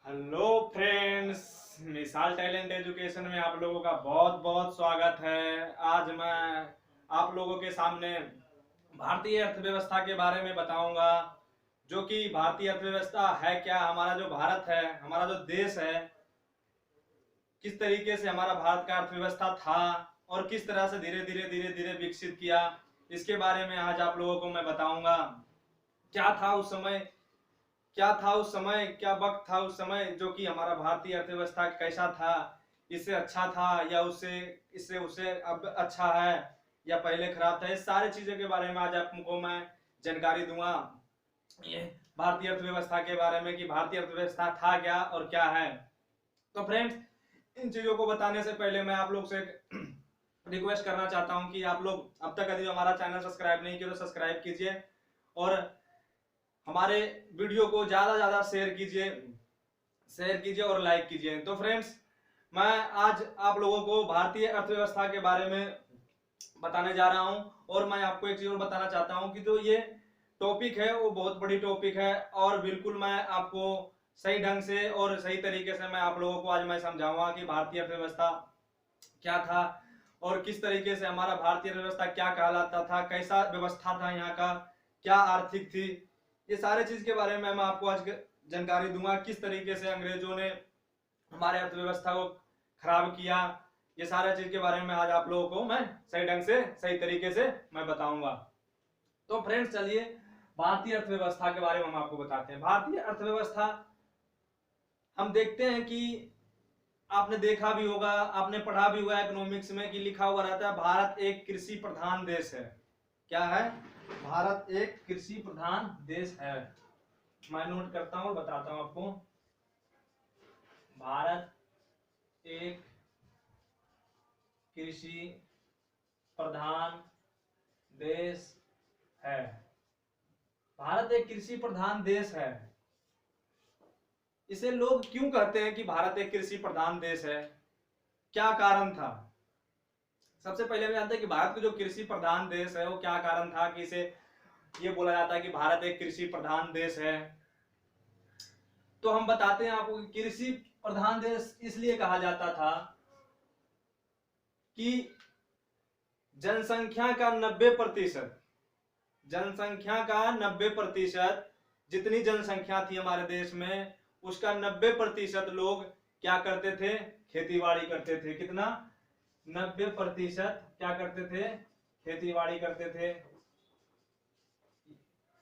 Hello friends, मिसाल talent education में आप लोगों का बहुत बहुत स्वागत है। आज मैं आप लोगों के सामने भारतीय अर्थव्यवस्था के बारे में बताऊंगा। जो कि भारतीय अर्थव्यवस्था है क्या, हमारा जो भारत है, हमारा जो देश है, किस तरीके से हमारा भारत का अर्थव्यवस्था था और किस तरह से धीरे धीरे विकसित किया, इसके बारे में आज आप लोगों को मैं बताऊंगा। क्या था उस समय, क्या वक्त था उस समय, जो कि हमारा भारतीय अर्थव्यवस्था कैसा था, इससे अच्छा था या उससे इससे उससे अब अच्छा है या पहले खराब था। इस सारी चीजों के बारे में आज आपको मैं जानकारी दूंगा, ये भारतीय अर्थव्यवस्था के बारे में कि भारतीय अर्थव्यवस्था था क्या और क्या है। तो फ्रेंड्स, इन चीजों को बताने से पहले मैं आप लोग से रिक्वेस्ट करना चाहता हूं कि आप लोग अब तक यदि हमारा चैनल सब्सक्राइब नहीं किया तो सब्सक्राइब कीजिए और हमारे वीडियो को ज्यादा शेयर कीजिए और लाइक कीजिए। तो फ्रेंड्स, मैं आज आप लोगों को भारतीय अर्थव्यवस्था के बारे में बताने जा रहा हूं और मैं आपको एक चीज और बताना चाहता हूं कि जो ये टॉपिक है वो बहुत बड़ी टॉपिक है और बिल्कुल मैं आपको सही ढंग से और सही तरीके से मैं आप लोगों को आज मैं समझाऊंगा कि भारतीय अर्थव्यवस्था क्या था और किस तरीके से हमारा भारतीय अर्थव्यवस्था क्या कहलाता था, कैसा व्यवस्था था यहाँ का, क्या आर्थिक थी। ये सारे चीज के बारे में मैं आपको आज जानकारी दूंगा, किस तरीके से अंग्रेजों ने हमारे अर्थव्यवस्था को खराब किया। ये सारे चीज के बारे में आज आप लोगों को मैं सही ढंग से सही तरीके से मैं बताऊंगा। तो फ्रेंड्स, चलिए भारतीय अर्थव्यवस्था के बारे में हम आपको बताते हैं। भारतीय अर्थव्यवस्था हम देखते हैं कि आपने देखा भी होगा, आपने पढ़ा भी हुआ इकोनॉमिक्स में कि लिखा हुआ रहता है भारत एक कृषि प्रधान देश है। क्या है? भारत एक कृषि प्रधान देश है। मैं नोट करता हूं और बताता हूं आपको। भारत एक कृषि प्रधान देश है। भारत एक कृषि प्रधान देश है। इसे लोग क्यों कहते हैं कि भारत एक कृषि प्रधान देश है, क्या कारण था? सबसे पहले हम जानते हैं कि भारत का जो कृषि प्रधान देश है वो क्या कारण था कि इसे ये बोला जाता है कि भारत एक कृषि प्रधान देश है। तो हम बताते हैं आपको कि कृषि प्रधान देश इसलिए कहा जाता था कि जनसंख्या का 90%, जनसंख्या का 90%, जितनी जनसंख्या थी हमारे देश में उसका 90% लोग क्या करते थे? खेतीबाड़ी करते थे। कितना? 90% क्या करते थे? खेतीबाड़ी करते थे।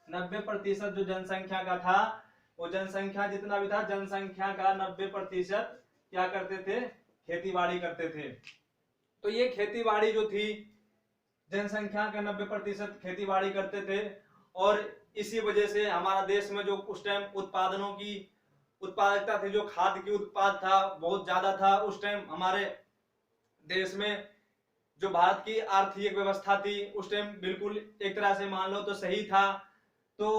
90% जो जनसंख्या का था, वो जनसंख्या जितना भी था, जनसंख्या का 90% क्या करते थे? खेतीबाड़ी करते थे। तो ये खेतीबाड़ी जो थी, जनसंख्या का 90% खेतीबाड़ी करते थे और इसी वजह से हमारा देश में जो उस टाइम उत्पादनों की उत्पादकता थी, जो खाद्य की उत्पाद था बहुत ज्यादा था उस टाइम हमारे देश में। जो भारत की आर्थिक व्यवस्था थी उस टाइम बिल्कुल एक तरह से मान लो तो सही था। तो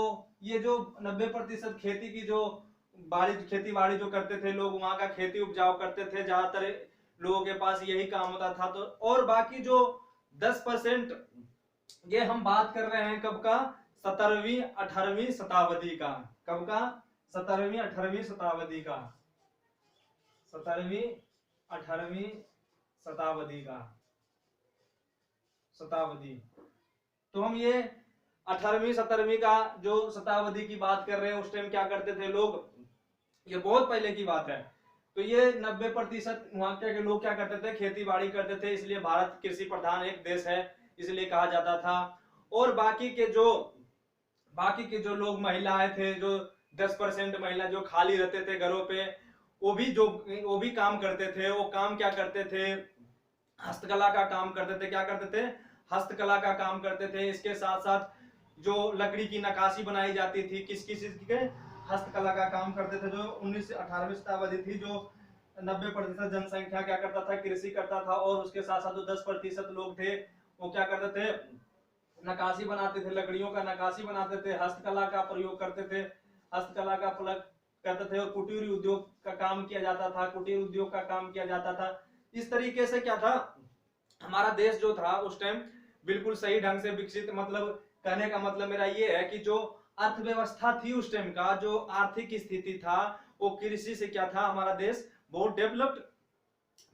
ये जो 90% खेती की जो खेती बाड़ी जो करते थे लोग, वहां का खेती उपजाऊ करते थे, ज्यादातर लोगों के पास यही काम होता था। तो और बाकी जो 10%, ये हम बात कर रहे हैं कब का? 17वीं 18वीं शताब्दी का। कब का? 17वीं 18वीं शताब्दी का। 17वीं 18वीं शताब्दी का शताब्दी। तो हम ये 18वीं 17वीं का जो शताब्दी की बात कर रहे हैं, उस टाइम क्या करते थे लोग, ये बहुत पहले की बात है। तो ये 90% वहां के लोग क्या करते थे? खेती बाड़ी करते थे। इसलिए भारत कृषि प्रधान एक देश है, इसलिए कहा जाता था। और बाकी के जो लोग महिलाएं थे, जो 10% महिला जो खाली रहते थे घरों पे, वो भी काम करते थे। वो काम क्या करते थे? हस्तकला का काम करते थे। क्या करते थे? हस्तकला का काम करते थे। इसके साथ साथ जो लकड़ी की नक्काशी बनाई जाती थी, किस किस चीज के? हस्तकला का काम करते थे। जो 19 से 18वीं शताब्दी थी, जो 90% जनसंख्या क्या करता था? कृषि करता था। और उसके साथ साथ जो 10% लोग थे वो क्या करते थे? नक्काशी बनाते थे, लकड़ियों का नक्काशी बनाते थे, हस्तकला का प्रयोग करते थे, हस्तकला का प्रयोग करते थे। और कुटीर उद्योग का काम किया जाता था, कुटीर उद्योग का काम किया जाता था। इस तरीके से क्या था, हमारा देश जो था उस टाइम बिल्कुल सही ढंग से विकसित, मतलब कहने का मतलब मेरा ये है कि जो अर्थव्यवस्था थी उस टाइम का, जो आर्थिक स्थिति था, वो कृषि से क्या था, हमारा देश बहुत डेवलप्ड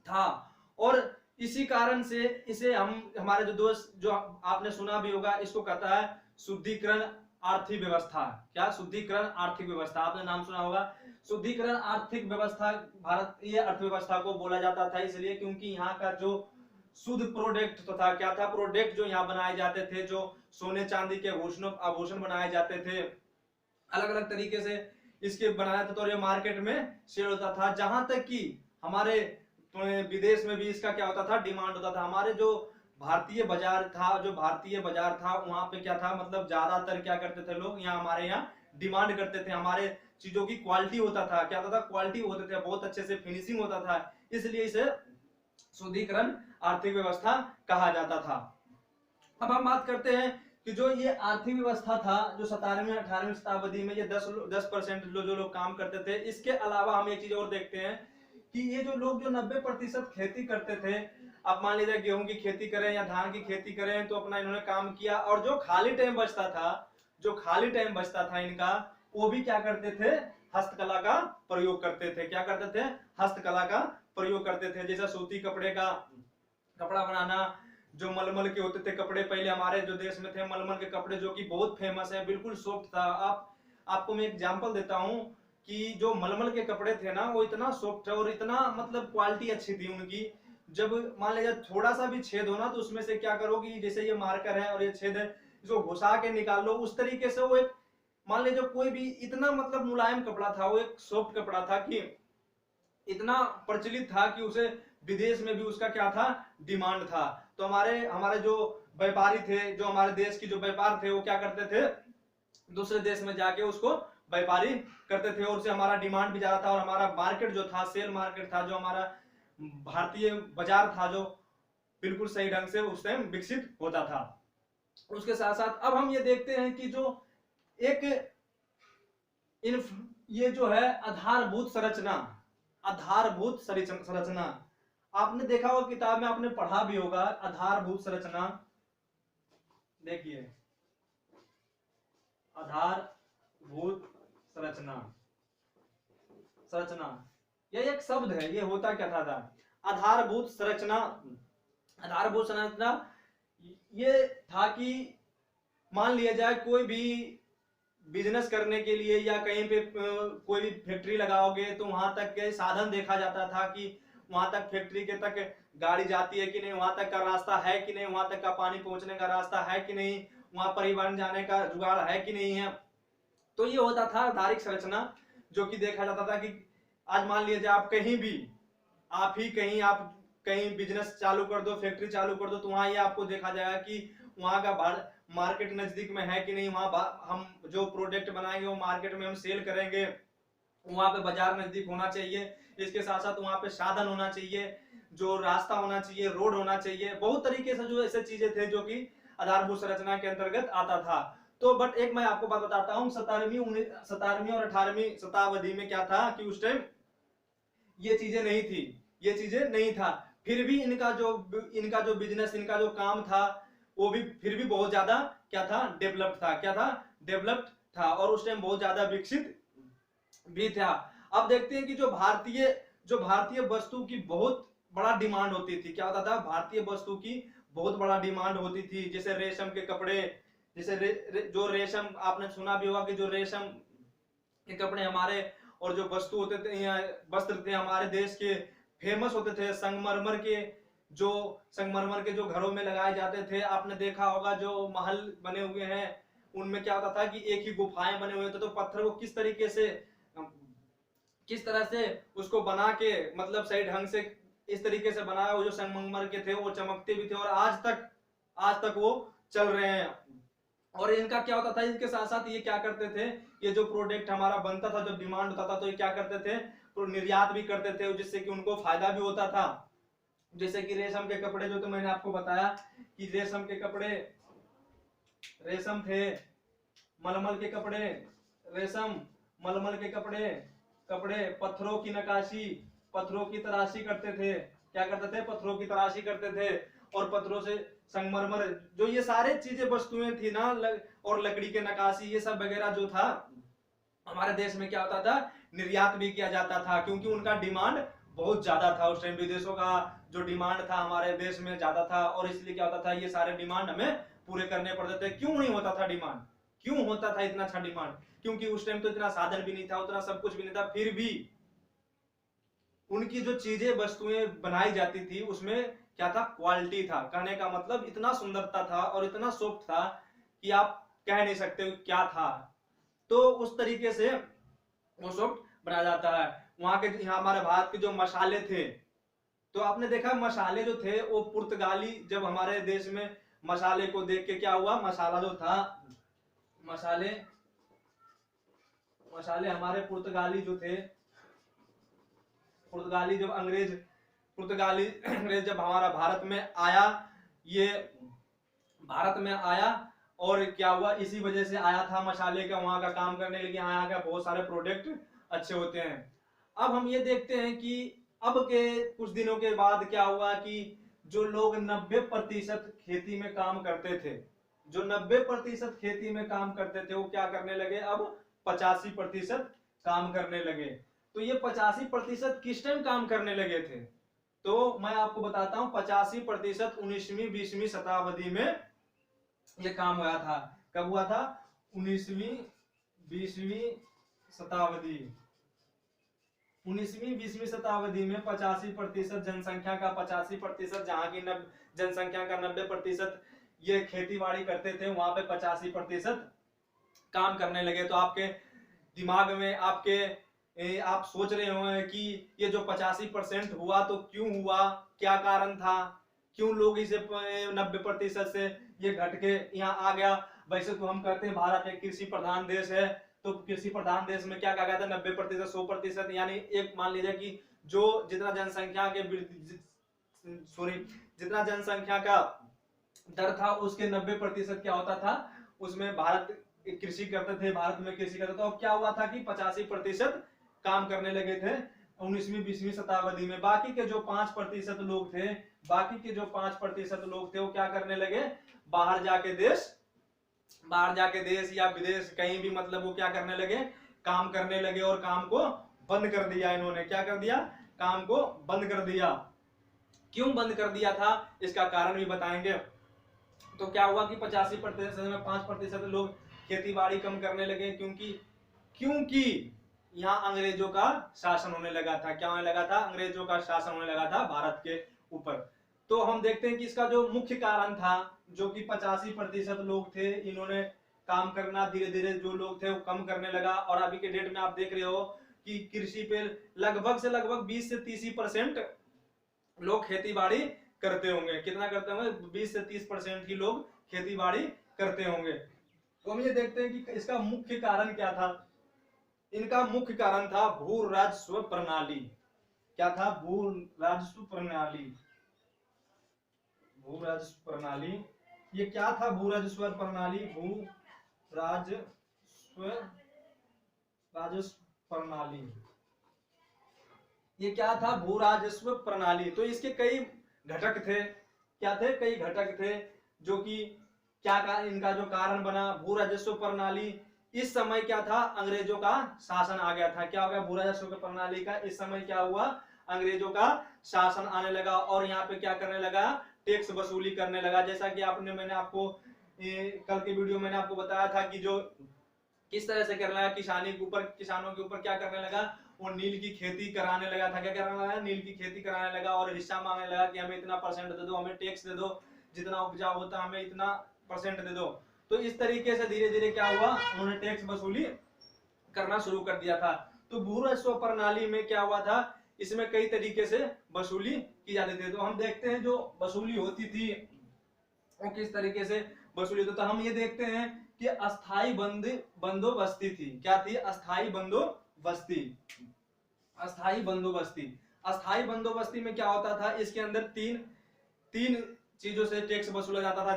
था। और इसी कारण से इसे हम हमारे जो दोस्त, जो आपने सुना भी होगा, इसको कहता है शुद्धिकरण आर्थिक व्यवस्था। क्या? शुद्धिकरण आर्थिक व्यवस्था, आपने नाम सुना होगा। शुद्धिकरण आर्थिक व्यवस्था भारतीय अर्थव्यवस्था को बोला जाता था, इसलिए क्योंकि यहाँ का जो शुद्ध प्रोडक्ट तथा क्या था, प्रोडक्ट जो यहाँ बनाए जाते थे, जो सोने चांदी के आभूषण बनाए जाते थे, अलग अलग तरीके से इसके बनाया था, तो ये मार्केट में सेल होता था। जहां तक कि हमारे विदेश में भी इसका क्या होता था, डिमांड होता था। हमारे जो भारतीय बाजार था, वहां पे क्या था, मतलब ज्यादातर क्या करते थे लोग, यहाँ हमारे यहाँ डिमांड करते थे। हमारे चीजों की क्वालिटी होता था, क्या होता था, क्वालिटी होते थे, बहुत अच्छे से फिनिशिंग होता था, इसलिए इसे शुद्धिकरण आर्थिक व्यवस्था कहा जाता था। अब हम बात करते हैं कि जो ये आर्थिक व्यवस्था था, जो 17वीं 18वीं शताब्दी में ये 10% जो लोग काम करते थे, इसके अलावा हम एक चीज और देखते हैं कि ये जो लोग जो 90% खेती करते थे, आप मान लीजिए गेहूं की खेती करें या धान की खेती करें, तो अपना इन्होंने काम किया, और जो खाली टाइम बचता था इनका, वो भी क्या करते थे, हस्तकला का प्रयोग करते थे। क्या करते थे? हस्तकला का प्रयोग करते थे। जैसा सूती कपड़े का कपड़ा बनाना, जो मलमल के होते थे कपड़े, पहले हमारे जो देश में थे मलमल के कपड़े, जो कि बहुत फेमस है, बिल्कुल सॉफ्ट था। आपको मैं एग्जांपल देता हूं कि जो मलमल के कपड़े थे ना, वो इतना सॉफ्ट है और इतना मतलब क्वालिटी अच्छी थी उनकी। जब मान लीजिए थोड़ा सा भी छेद हो ना, तो उसमें से क्या करो कि जैसे ये मार्कर है और ये छेद है, इसको घुसा के निकाल लो, उस तरीके से वो एक, मान लीजिए कोई भी, इतना मतलब मुलायम कपड़ा था, वो एक सॉफ्ट कपड़ा था कि इतना प्रचलित था कि उसे विदेश में भी उसका क्या था, डिमांड था। तो हमारे हमारे जो व्यापारी थे, जो हमारे देश की जो व्यापार थे, वो क्या करते थे, दूसरे देश में जाके उसको व्यापारी करते थे, और उससे हमारा डिमांड भी ज्यादा था, और हमारा मार्केट जो था, सेल मार्केट था, जो हमारा भारतीय बाजार था, जो बिल्कुल सही ढंग से उस टाइम विकसित होता था। उसके साथ साथ अब हम ये देखते हैं कि जो एक ये जो है आधारभूत संरचना, आपने देखा होगा किताब में, आपने पढ़ा भी होगा, आधारभूत संरचना। देखिए, आधारभूत संरचना यह एक शब्द है। ये होता क्या था आधारभूत संरचना ये था कि मान लिया जाए कोई भी बिजनेस करने के लिए या कहीं पे कोई भी फैक्ट्री लगाओगे, तो वहां तक के साधन देखा जाता था कि वहां तक फैक्ट्री के तक गाड़ी जाती है कि नहीं, वहां तक का रास्ता है कि नहीं, वहां तक का पानी पहुंचने का रास्ता है कि नहीं, वहां परिवहन जाने का जुगाड़ है कि नहीं है। तो ये होता था आधारिक संरचना, जो कि देखा जाता था कि आज मान लीजिए आप कहीं भी, आप कहीं बिजनेस चालू कर दो, फैक्ट्री चालू कर दो, तो वहां ये आपको देखा जाएगा कि वहां का मार्केट नजदीक में है कि नहीं, वहां हम जो प्रोडक्ट बनाएंगे वो मार्केट में हम सेल करेंगे, वहां पे बाजार नजदीक होना चाहिए। इसके साथ साथ वहां पे साधन होना चाहिए, जो रास्ता होना चाहिए, रोड होना चाहिए, बहुत तरीके से जो ऐसे चीजें थे जो कि आधारभूत संरचना के अंतर्गत आता था। तो बट एक मैं आपको बात बताता हूँ, 17वीं और 18वीं शताब्दी में क्या था कि उस टाइम ये चीजें नहीं था। फिर भी इनका जो बिजनेस, इनका जो काम था, वो भी फिर भी बहुत ज्यादा क्या था, डेवलप्ड था, और उस टाइम बहुत ज्यादा विकसित भी था। अब देखते हैं कि जो भारतीय वस्तु की बहुत बड़ा डिमांड होती थी। क्या होता था, भारतीय वस्तु की बहुत बड़ा डिमांड होती थी। जैसे रेशम के कपड़े, जैसे जो रेशम, आपने सुना भी होगा कि जो रेशम के कपड़े हमारे, और जो वस्त्र थे हमारे देश के, फेमस होते थे। संगमरमर के जो घरों में लगाए जाते थे, आपने देखा होगा जो महल बने हुए हैं, उनमें क्या होता था कि एक ही गुफाएं बने हुए थे, तो पत्थर को किस तरह से उसको बना के, मतलब सही ढंग से इस तरीके से बनाया, वो जो संगमरमर के थे वो चमकते भी थे, और आज तक वो चल रहे हैं। और इनका क्या होता था, इनके साथ साथ ये क्या करते थे, ये जो प्रोडक्ट हमारा बनता था, जब डिमांड होता था, तो ये क्या करते थे, तो निर्यात भी करते थे, जिससे कि उनको फायदा भी होता था। जैसे कि रेशम के कपड़े, जो तो मैंने आपको बताया कि रेशम के कपड़े, रेशम थे, मलमल के कपड़े, रेशम मलमल के कपड़े पत्थरों की नकाशी, पत्थरों की तराशी करते थे। क्या करते थे, पत्थरों की तराशी करते थे, और पत्थरों से संगमरमर, जो ये सारे चीजें वस्तुएं थी ना, और लकड़ी के नक्काशी, ये सब वगैरह जो था हमारे देश में क्या होता था, निर्यात भी किया जाता था, क्योंकि उनका डिमांड बहुत ज्यादा था उस टाइम। विदेशों का जो डिमांड था हमारे देश में ज्यादा था, और इसलिए क्या होता था, ये सारे डिमांड हमें पूरे करने पड़ते थे। क्यों नहीं होता था डिमांड, क्यों होता था इतना अच्छा डिमांड? क्योंकि उस टाइम तो इतना साधन भी नहीं था, उतना सब कुछ भी नहीं था, फिर भी उनकी जो चीजें वस्तुएं बनाई जाती थी उसमें क्या था, क्वालिटी था। कहने का मतलब इतना सुंदरता था और इतना सॉफ्ट था कि आप कह नहीं सकते क्या था। तो उस तरीके से वो सॉफ्ट बनाया जाता है। वहां के, यहाँ हमारे भारत के जो मसाले थे, तो आपने देखा मसाले जो थे वो पुर्तगाली, जब हमारे देश में मसाले को देख के क्या हुआ, मसाला जो था, मसाले मसाले हमारे पुर्तगाली जो थे, पुर्तगाली जब अंग्रेज जब हमारा भारत में आया, ये भारत में आया, और क्या हुआ, इसी वजह से आया था मसाले का, वहां का काम करने लगे, यहाँ का बहुत सारे प्रोडक्ट अच्छे होते हैं। अब हम ये देखते हैं कि अब के कुछ दिनों के बाद क्या हुआ कि जो लोग 90% खेती में काम करते थे, जो 90% खेती में काम करते थे, वो क्या करने लगे, अब 85% काम करने लगे। तो ये 85% किस टाइम काम करने लगे थे? तो मैं आपको बताता हूं, 85% 19वीं 20वीं शताब्दी में ये काम हुआ था। कब हुआ था? 19वीं 20वीं शताब्दी, 19वीं 20वीं शताब्दी में 85% जनसंख्या का 85%, जहां की जनसंख्या का 90% ये खेती बाड़ी करते थे, वहां पे 85% काम करने लगे। तो आपके दिमाग में आप सोच रहे होंगे कि ये जो 85% हुआ तो क्यों हुआ, क्या कारण था, क्यों लोग इसे 90% से ये घट के यहाँ आ गया। वैसे तो हम कहते हैं भारत एक कृषि प्रधान देश है, तो कृषि प्रधान देश में क्या कहा गया था, 90% 100%, यानी एक मान लीजिए कि जो जितना जनसंख्या के जितना जनसंख्या का दर था उसके 90% क्या होता था, उसमें भारत कृषि करते थे, भारत में कृषि करते थे। अब क्या हुआ था कि 85% काम करने लगे थे 19वीं 20वीं शताब्दी में। बाकी के जो 5% लोग थे, बाकी के जो 5% लोग थे, वो क्या करने लगे, बाहर जाके देश या विदेश कहीं भी, मतलब वो क्या करने लगे, काम करने लगे, और काम को बंद कर दिया इन्होंने। क्या कर दिया? काम को बंद कर दिया। क्यों बंद कर दिया था, इसका कारण भी बताएंगे। तो क्या हुआ कि 85% में 5% लोग खेती बाड़ी कम करने लगे, क्योंकि यहाँ अंग्रेजों का शासन होने लगा था। क्या होने लगा था? अंग्रेजों का शासन होने लगा था भारत के ऊपर। तो हम देखते हैं कि इसका जो मुख्य कारण था, जो कि 85% लोग थे, इन्होंने काम करना धीरे धीरे जो लोग थे वो कम करने लगा। और अभी के डेट में आप देख रहे हो कि कृषि पे लगभग 20 से 30% लोग खेती बाड़ी करते होंगे। कितना करते होंगे? 20 से 30% ही लोग खेती बाड़ी करते होंगे। तो हम ये देखते हैं कि इसका मुख्य कारण क्या था। इनका मुख्य कारण था भू राजस्व प्रणाली। क्या था? भू राजस्व प्रणाली। भू राजस्व प्रणाली, ये क्या था? भू राजस्व प्रणाली, भू राजस्व राजस्व प्रणाली, ये क्या था? भू राजस्व प्रणाली। तो इसके कई घटक थे। क्या थे? कई घटक थे, जो कि क्या का इनका जो कारण बना भू राजस्व प्रणाली। इस समय क्या था? अंग्रेजों का शासन आ गया था। क्या हो गया? भू राजस्व प्रणाली का इस समय क्या हुआ? अंग्रेजों का शासन आने लगा, और यहाँ पे क्या करने लगा? टैक्स वसूली करने लगा। जैसा कि मैंने आपको कल के वीडियो मैंने आपको बताया था कि जो किस तरह से करने लगा, किसानों के ऊपर क्या करने लगा, वो नील की खेती कराने लगा था। क्या कराने लगा? नील की खेती कराने लगा, और हिस्सा मांगने लगा कि हमें इतना परसेंट दे दो, हमें टैक्स दे दो, जितना उपजाऊ होता हमें इतना परसेंट दे दो। तो इस तरीके से धीरे धीरे क्या हुआ, उन्होंने टैक्स वसूली करना शुरू कर दिया था। तो भू राजस्व प्रणाली में क्या हुआ था, इसमें कई तरीके से वसूली की जाती थी। तो हम देखते हैं जो वसूली होती थी वो किस तरीके से वसूली होती। तो हम ये देखते हैं कि अस्थाई बंदोबस्ती थी। क्या थी? अस्थाई बंदोबस्ती। अस्थाई बंदोबस्ती, अस्थाई बंदोबस्ती में क्या होता था, इसके अंदर तीन चीजों से टैक्स वसूला जाता था।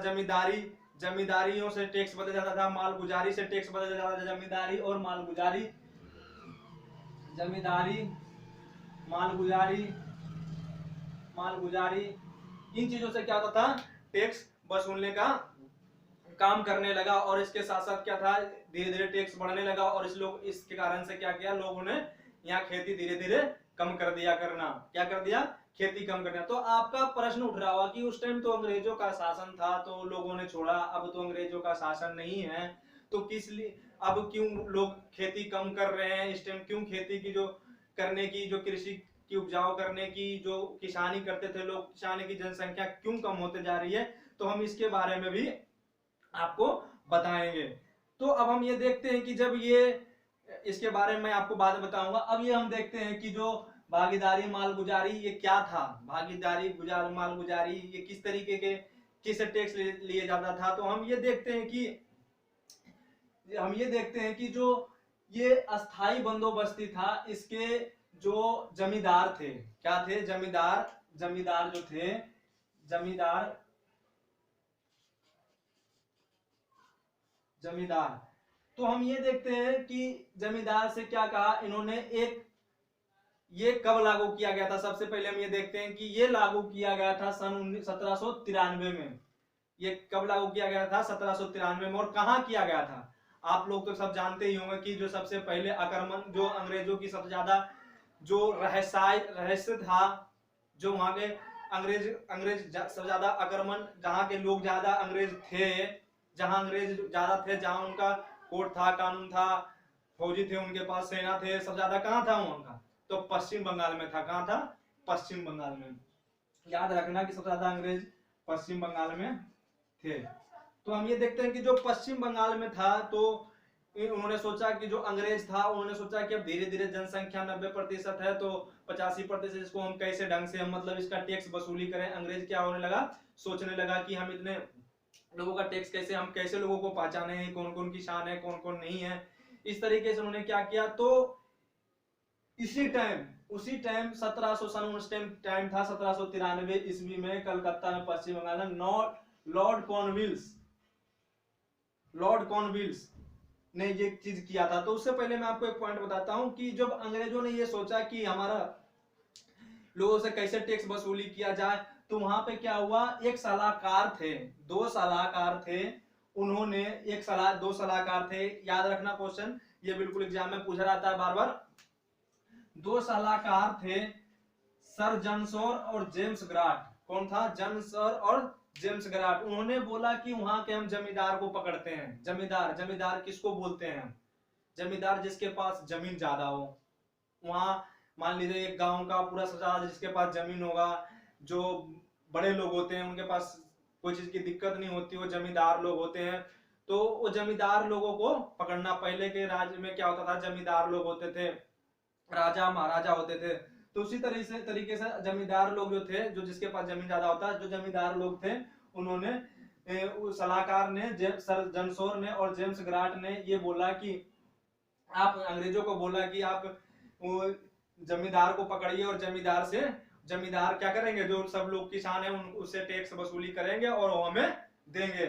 जमींदारियों से टैक्स बदला जाता था, मालगुजारी से टैक्स बदला जाता था। जमींदारी और मालगुजारी, मालगुजारी इन चीजों से क्या होता था? टैक्स वसूलने का काम करने लगा। और इसके साथ साथ क्या था, धीरे धीरे टैक्स बढ़ने लगा और इसके कारण से क्या किया, लोगों ने यहाँ खेती धीरे धीरे कम कर दिया करना। क्या कर दिया, खेती कम करना। तो आपका प्रश्न उठ रहा होगा कि उस टाइम तो अंग्रेजों का शासन था तो लोगों ने छोड़ा, अब तो अंग्रेजों का शासन नहीं है, तो किस लिए अब क्यों लोग खेती कम कर रहे हैं इस टाइम, क्यों खेती की जो करने की, जो कृषि की उपजाऊ करने की, जो किसानी करते थे लोग, किसानी की जनसंख्या क्यों कम होते जा रही है, तो हम इसके बारे में भी आपको बताएंगे। तो अब हम ये देखते हैं कि जब ये, इसके बारे में मैं आपको बाद में बताऊंगा। अब ये हम देखते हैं कि जो भागीदारी मालगुजारी ये क्या था, भागीदारी मालगुजारी ये किस तरीके के, किस टैक्स लिए जाता था। तो हम ये देखते हैं कि जो ये अस्थाई बंदोबस्ती था, इसके जो जमींदार थे, क्या थे, जमींदार जो थे, जमींदार। तो हम ये देखते हैं कि जमींदार से क्या कहा इन्होंने, ये कब लागू किया गया था। सबसे पहले हम ये देखते हैं कि ये लागू किया गया था सन 1793 में। ये कब लागू किया गया था, 1793 में। और कहाँ किया गया था, आप लोग तो सब जानते ही होंगे कि जो सबसे पहले आक्रमण, जो अंग्रेजों की सबसे ज्यादा जो रहस्य था, जो वहां के अंग्रेज सबसे ज्यादा आक्रमण, जहाँ के लोग ज्यादा अंग्रेज थे, जहां अंग्रेज ज्यादा थे, जहां उनका कोर्ट था, कानून था, फौजी थे उनके पास, सेना थे, सब ज्यादा कहाँ था उनका, तो पश्चिम बंगाल में था। कहाँ था, पश्चिम बंगाल में। याद रखना कि सबसे ज्यादा अंग्रेज पश्चिम बंगाल में थे। तो हम ये देखते हैं कि जो पश्चिम बंगाल में था, तो उन्होंने सोचा कि जो अंग्रेज था, उन्होंने सोचा कि अब धीरे धीरे जनसंख्या 90% है, तो 85% इसको हम कैसे ढंग से हम मतलब इसका टैक्स वसूली करें। अंग्रेज क्या होने लगा, सोचने लगा कि हम इतने लोगों का टैक्स कैसे, हम कैसे लोगों को पहचाने हैं, कौन कौन किसान है, कौन कौन नहीं है। इस तरीके से उन्होंने क्या किया, तो उसी टाइम 1700 सन उस टाइम था 1793 ईस्वी में, कलकत्ता में, पश्चिम बंगाल में, लॉर्ड कॉर्नवालिस ने ये चीज किया था। तो उससे पहले मैं आपको एक पॉइंट बताता हूं कि जब अंग्रेजों ने ये सोचा कि हमारा लोगों से कैसे टैक्स वसूली किया जाए, तो वहां पे क्या हुआ, एक सलाहकार थे, दो सलाहकार थे, उन्होंने दो सलाहकार थे। याद रखना क्वेश्चन, ये बिल्कुल एग्जाम में पूछा जाता है बार बार। दो सलाहकार थे, सर जनसोर और जेम्स ग्राट। कौन था, जनसर और जेम्स ग्राट। उन्होंने बोला कि वहां के हम जमींदार को पकड़ते हैं। जमींदार किसको बोलते हैं, जमींदार जिसके पास जमीन ज्यादा हो। वहां मान लीजिए एक गांव का पूरा सरदार जिसके पास जमीन होगा, जो बड़े लोग होते हैं, उनके पास कोई चीज की दिक्कत नहीं होती, वो जमींदार लोग होते हैं। तो वो जमींदार लोगों को पकड़ना, पहले के राज्य में क्या होता था, जमींदार लोग होते थे, राजा महाराजा होते थे। तो उसी तरीके से जमींदार लोग जो थे, जो जिसके पास जमीन ज्यादा होता है, जो जमींदार लोग थे, उन्होंने सलाहकार ने, सर जनसोर ने और जेम्स ग्राट ने ये बोला कि आप अंग्रेजों को बोला कि आप जमींदार को पकड़िए और जमींदार क्या करेंगे, जो सब लोग किसान है उससे टैक्स वसूली करेंगे और वो हमें देंगे।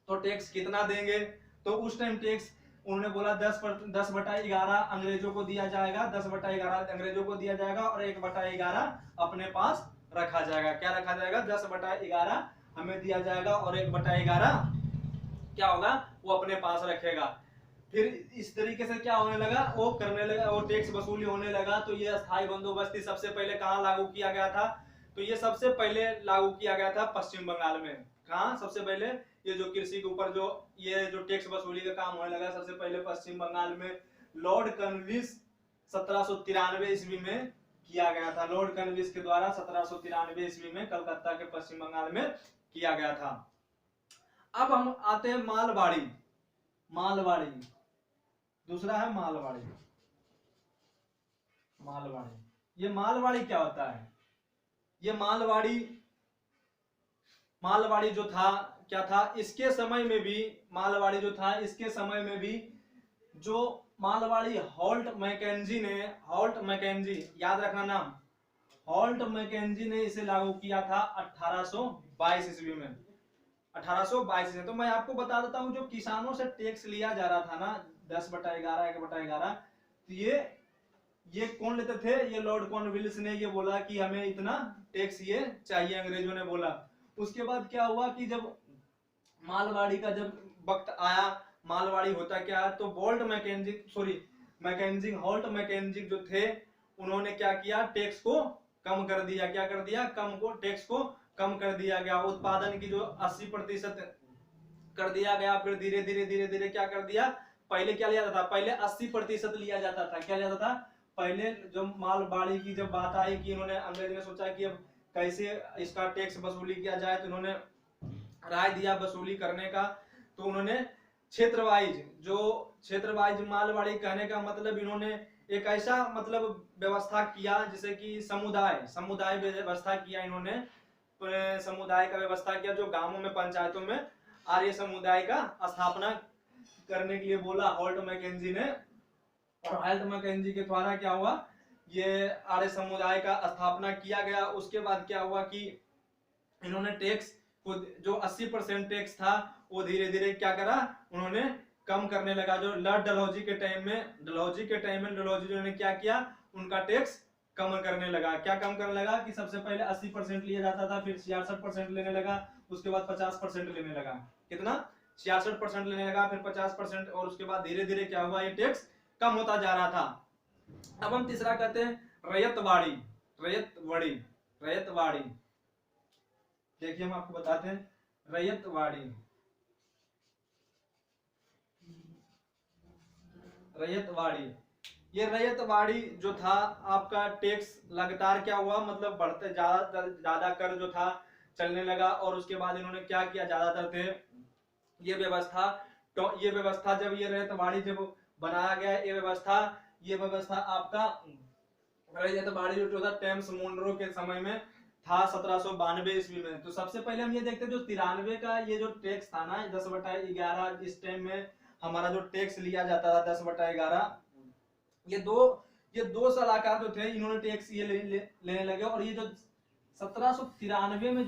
तो टैक्स कितना देंगे, तो उस टाइम टैक्स उन्होंने बोला 10/11 अंग्रेजों को दिया जाएगा, 10/11 अंग्रेजों को दिया जाएगा और 1/11 अपने पास रखा जाएगा। क्या रखा जाएगा, 10/11 हमें दिया जाएगा और 1/11 क्या होगा, वो अपने पास रखेगा। फिर इस तरीके से क्या होने लगा, वो करने लगा, वो टैक्स वसूली होने लगा। तो ये अस्थाई बंदोबस्ती सबसे पहले कहाँ लागू किया गया था, तो ये सबसे पहले लागू किया गया था पश्चिम बंगाल में। कहाँ, सबसे पहले ये जो कृषि के ऊपर जो ये जो टैक्स वसूली का काम होने लगा, सबसे पहले पश्चिम बंगाल में लॉर्ड कॉर्नवालिस 1793 ईस्वी में किया गया था। लॉर्ड कॉर्नवालिस के द्वारा 1793 ईस्वी में कलकत्ता के पश्चिम बंगाल में किया गया था। अब हम आते हैं मालवाड़ी। दूसरा है मालवाड़ी। ये मालवाड़ी क्या होता है, ये मालवाड़ी जो था क्या था, इसके समय में भी मालवाड़ी जो था, इसके समय में भी जो मालवाड़ी हॉल्ट मैकेंजी, याद रखना नाम, हॉल्ट मैकेंजी ने इसे लागू किया था 1822 ईस्वी में। 1822 में। तो मैं आपको बता देता हूं, जो किसानों से टैक्स लिया जा रहा था ना, 10/11 1/11, तो ये कौन लेते थे, ये लॉर्ड कॉर्नवालिस ने ये बोला कि हमें इतना टैक्स ये चाहिए, अंग्रेजों ने बोला। उसके बाद क्या हुआ कि जब मालवाड़ी का जब वक्त आया, मालवाड़ी होता क्या है, तो बोल्ट मैकेंजिक सॉरी मैकेंजिक हॉल्ट मैकेंजिक जो थे उन्होंने क्या किया, टैक्स को कम कर दिया। क्या कर दिया, टैक्स को कम कर दिया गया। उत्पादन की जो 80% कर दिया गया। फिर धीरे धीरे धीरे धीरे क्या कर दिया, पहले क्या लिया जाता था, पहले 80% लिया जाता था। क्या लिया जाता था पहले, जब मालवाड़ी की जब बात आई कि इन्होंने अंग्रेज ने सोचा कि अब कैसे इसका टैक्स वसूली किया जाए, तो इन्होंने राय दिया वसूली करने का। तो उन्होंने क्षेत्र वाइज मालवाड़ी कहने का मतलब इन्होंने एक ऐसा मतलब व्यवस्था किया जिसे कि समुदाय व्यवस्था किया इन्होंने। समुदाय का व्यवस्था किया, जो गांवों में पंचायतों में आर्य समुदाय का स्थापना करने के लिए बोला हॉल्ट मैकेंजी ने। और हॉल्ट मैकेंजी के द्वारा क्या हुआ, ये आर्य समुदाय का स्थापना किया गया। उसके बाद क्या हुआ कि इन्होंने टैक्स को, जो 80% टैक्स था वो धीरे धीरे क्या करा, उन्होंने कम करने लगा। जो लॉर्ड डलहौजी के टाइम में डलहौजी ने क्या किया, उनका टैक्स कम करने लगा। क्या कम करने लगा कि सबसे पहले 80% लिया जाता था, फिर 66% लेने लगा, उसके बाद 50% लेने लगा। कितना, 66% लेने लगा, फिर 50%, और उसके बाद धीरे धीरे क्या हुआ, ये टैक्स कम होता जा रहा था। अब हम तीसरा कहते हैं रैयतवाड़ी। रैयतवाड़ी देखिए हम आपको बताते हैं रैयतवाड़ी। ये रैयतवाड़ी जो था आपका टैक्स लगातार क्या हुआ, मतलब बढ़ते ज्यादा कर जो था चलने लगा। और उसके बाद इन्होंने क्या किया, ज्यादातर थे ये व्यवस्था जब ये रैयतवाड़ी जब बनाया गया, ये व्यवस्था आपका रैयतवाड़ी जो था टेम्स मुनरो के समय में था, 1792 ईस्वी में। तो सबसे पहले हम ये देखते हैं जो 93 का ये जो टैक्स था ना, 10/11, इस टाइम में हमारा जो टैक्स लिया जाता था 10/11, ये दो सलाहकार जो थे इन्होंने टैक्स ये लेने लगे। और ये जो 1793 में ये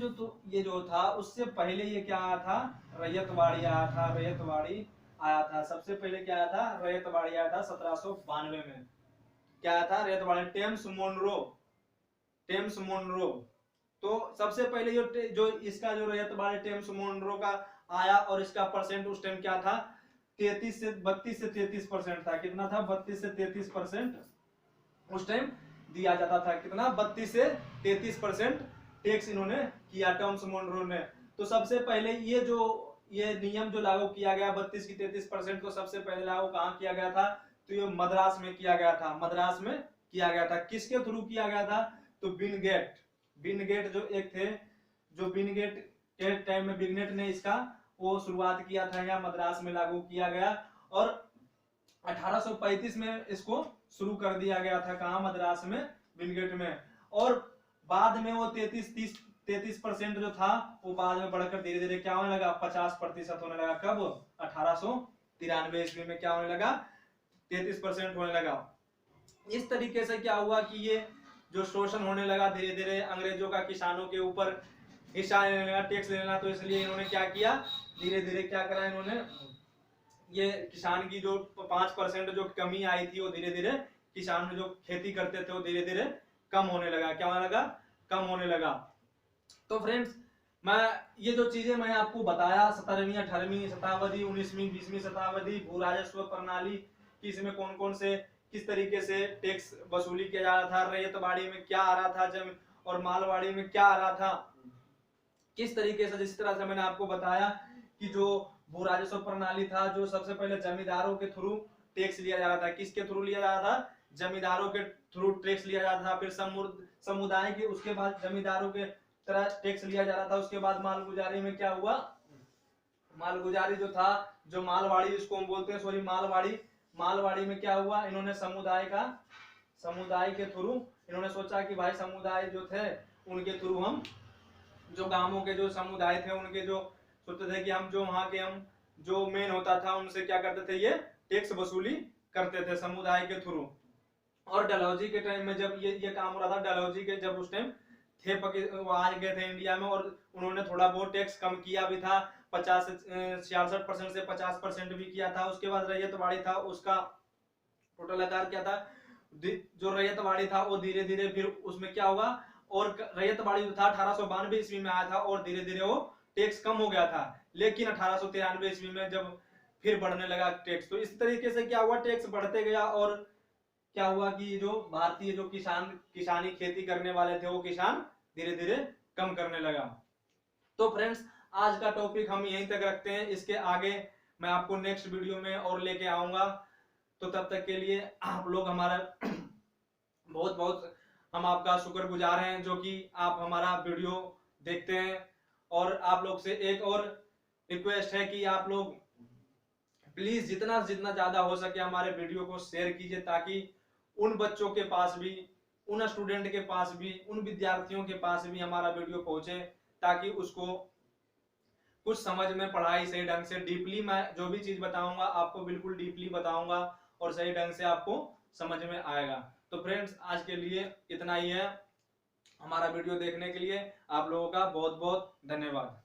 जो था, उससे पहले ये क्या आया था, रैयतवाड़ी आया था। सबसे पहले क्या आया था, रैयतवाड़ी आया था 1792 में। क्या आया था, रैयतवाड़ी, टेम्स मोनरो। तो सबसे पहले जो इसका जो रैयतवाड़ी टेम्स मोनरो का आया, और इसका परसेंट उस टाइम क्या था, 32 से 33% था। कितना था, 32 से 33% उस टाइम दिया जाता था। कितना, 32 से 33% टैक्स इन्होंने किया, टर्म्स मोनरो ने। तो सबसे पहले ये नियम जो लागू किया गया 32 की 33% को, सबसे पहले लागू कहाँ किया गया था, तो ये मद्रास में किया गया था। किसके थ्रू किया गया था, तो बिनगेट जो एक थे, जो बिनगेट के टाइम में बिगनेट ने इसका वो शुरुआत किया था, या मद्रास में लागू किया गया। और 1835 में इसको शुरू कर दिया गया था, कहा, मद्रास में, बिनगेट में। और बाद में वो 33% जो था वो बाद में बढ़कर धीरे धीरे क्या होने लगा, 50% होने लगा। कब, 1893 ईस्वी में क्या होने लगा, 33% होने लगा। इस तरीके से क्या हुआ कि ये जो शोषण होने लगा धीरे धीरे, अंग्रेजों का किसानों के ऊपर हिस्सा लेने लगा, टैक्स लेना। तो इसलिए इन्होंने क्या किया, धीरे धीरे क्या करा, इन्होंने ये किसान की जो 5% जो कमी आई थी, वो धीरे धीरे किसान जो खेती करते थे वो धीरे धीरे कम होने लगा। क्या होने लगा, कम होने लगा। तो फ्रेंड्स, ये जो चीजें मैं आपको बताया, 17वीं 18वीं शताब्दी, 19वीं 20वीं शताब्दी, भू राजस्व प्रणाली की, इसमें कौन कौन से किस तरीके से टैक्स वसूली किया जा रहा था, रैयतवाड़ी में क्या आ रहा था जब, और मालवाड़ी में क्या आ रहा था, किस तरीके से, जिस तरह से मैंने आपको बताया कि जो भू राजस्व प्रणाली था, जो सबसे पहले जमींदारों के थ्रू टैक्स लिया जा रहा था। किसके थ्रू लिया जा रहा था, जमींदारों के थ्रू टैक्स लिया जा रहा था। फिर समुदाय के, उसके बाद जमींदारों के तरह टैक्स लिया जा रहा था। उसके बाद मालगुजारी में क्या हुआ, मालगुजारी जो था, जो मालवाड़ी इसको हम बोलते हैं, सॉरी मालवाड़ी में क्या हुआ, इन्होंने समुदाय के थ्रू इन्होंने सोचा कि भाई समुदाय जो थे उनके थ्रू हम, जो गांवों के जो समुदाय थे उनके जो सोचते थे कि हम जो वहां के हम जो मेन होता था उनसे क्या करते थे, ये टैक्स वसूली करते थे समुदाय के थ्रू। और डलहौजी के टाइम में जब ये काम हो रहा था, डलहौजी के जब उस टाइम थे, वो आ गए थे इंडिया में, और उन्होंने थोड़ा बहुत टैक्स कम किया भी था, 66% से 50% भी किया था। उसके बाद रैयतवाड़ी था, उसका टोटल आकार क्या था, जो रैयतवाड़ी था वो धीरे धीरे फिर उसमें क्या हुआ, और रैयतवाड़ी जो था 1892 ईस्वी में आया था और धीरे धीरे वो टैक्स कम हो गया था। लेकिन 1893 ईस्वी में जब फिर बढ़ने लगा टैक्स, तो इस तरीके से क्या हुआ, टैक्स बढ़ते गया और क्या हुआ कि जो भारतीय जो किसानी खेती करने वाले थे वो किसान धीरे धीरे कम करने लगा। तो फ्रेंड्स आज का टॉपिक हम यहीं तक रखते हैं, इसके आगे मैं आपको नेक्स्ट वीडियो में और लेके आऊंगा। तो तब तक के लिए आप लोग हमारा बहुत बहुत हम आपका शुक्रगुजार हैं जो कि आप हमारा वीडियो देखते हैं। और आप लोग से एक और रिक्वेस्ट है कि आप लोग प्लीज जितना जितना ज्यादा हो सके हमारे वीडियो को शेयर कीजिए, ताकि उन बच्चों के पास भी, उन स्टूडेंट के पास भी, उन विद्यार्थियों के पास भी हमारा वीडियो पहुंचे, ताकि उसको कुछ समझ में, पढ़ाई सही ढंग से डीपली, मैं जो भी चीज बताऊंगा आपको बिल्कुल डीपली बताऊंगा और सही ढंग से आपको समझ में आएगा। तो फ्रेंड्स आज के लिए इतना ही है। हमारा वीडियो देखने के लिए आप लोगों का बहुत बहुत धन्यवाद।